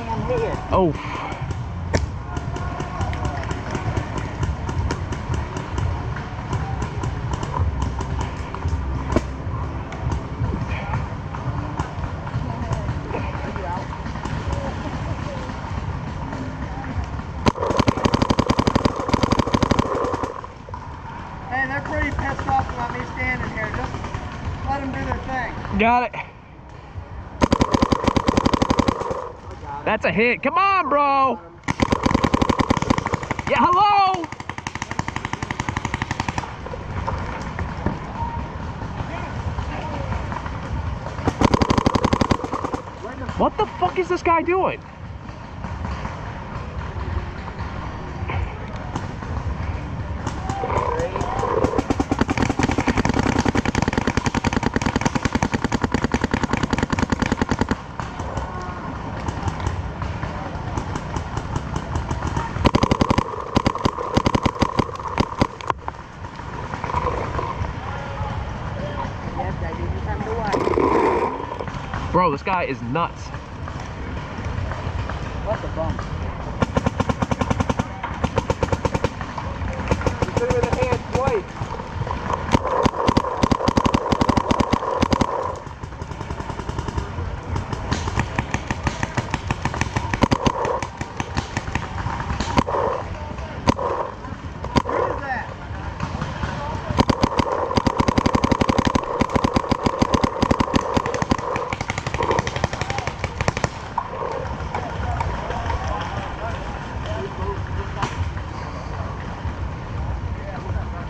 thing I'm hitting. Oh. Hey, they're pretty pissed off about me standing here. Just let them do their thing. Got it. That's a hit. Come on, bro. Yeah, hello. What the fuck is this guy doing? Bro, this guy is nuts. What the bump? You put it in the hand twice. Who is that?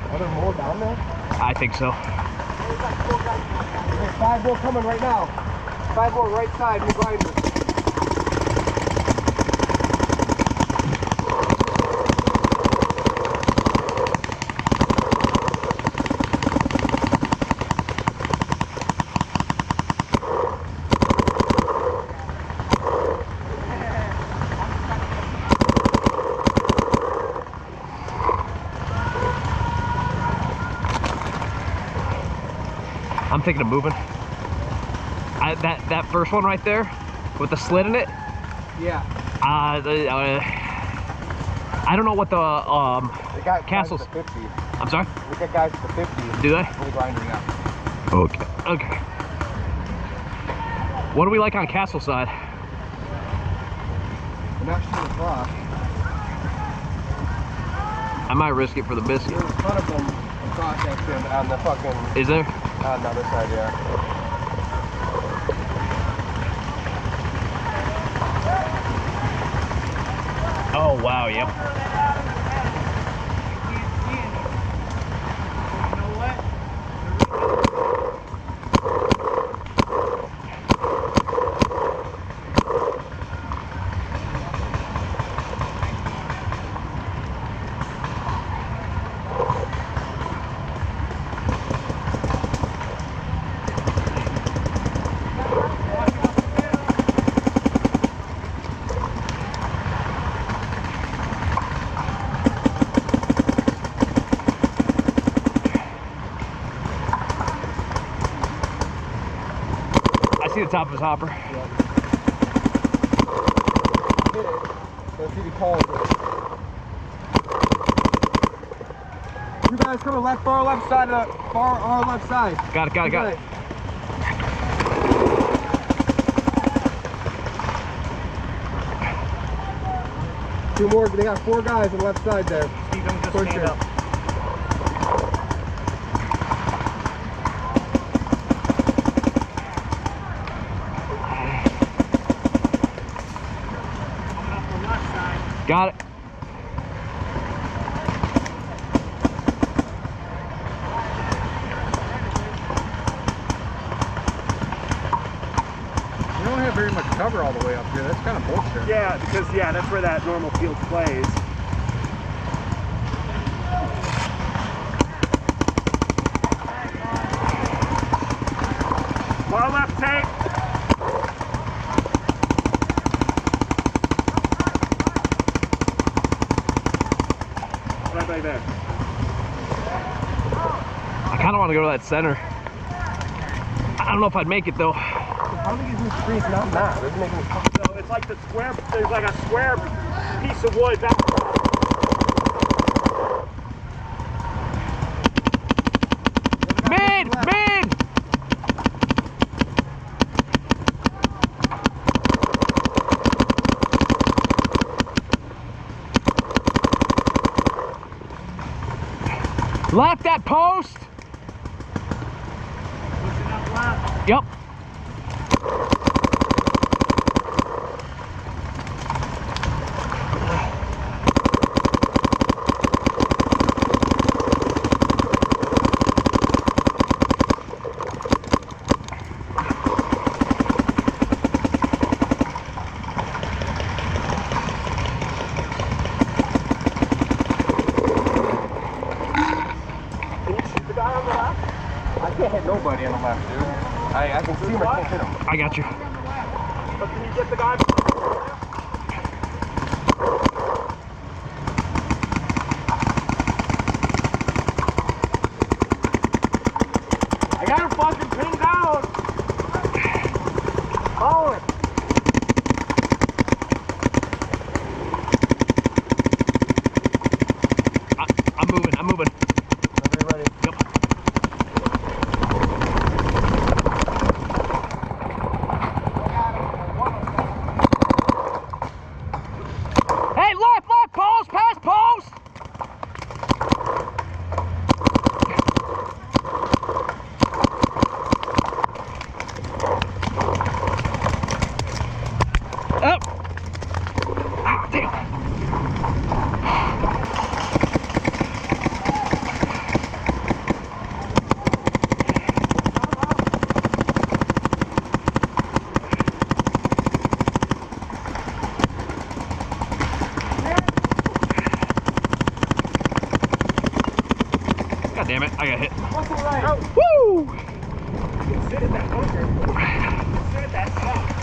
Are there more down there? I think so. There's 5 more coming right now. 5 more right side, new grinders. I'm thinking of moving. That first one right there with the slit in it. Yeah. I don't know what the They got castles. guys at the 50. I'm sorry. We got guys at the 50. Do they? We're grinding out. Okay. Okay. What do we like on castle side? I'm not sure the rock. I might risk it for the biscuit. There's a ton of them across that on the fucking. Is there? On the other side, yeah. Oh wow, yep. I see the top of his hopper. Yeah. Hit it. Let's see if he calls it. You guys coming left, far left side of the far left side. Got it, got it, got it. Two more, they got 4 guys on the left side there. Steve, don't just Push stand it. up. Got it. We don't have very much cover all the way up here. That's kind of bullshit. Yeah, because that's where that normal field plays. Far left tape. Right back there. I kind of want to go to that center. I don't know if I'd make it though. How do you do 3 not that? Doesn't make any sense. So It's like the square, there's like a square piece of wood. Mid! Mid! Left that post! Pushing up left. Yep. I can't hit nobody on the left, dude. I can see him, I can't hit him. I got you. But can you get the guy? I got him fucking pinned down. Follow it. I'm moving, I'm moving. Everybody ready? Yep. Hey, left, post, pass post! Up! Ah, damn. God damn it, I got hit. What's the right? Woo! Sit at that bunker. Sit at that spot.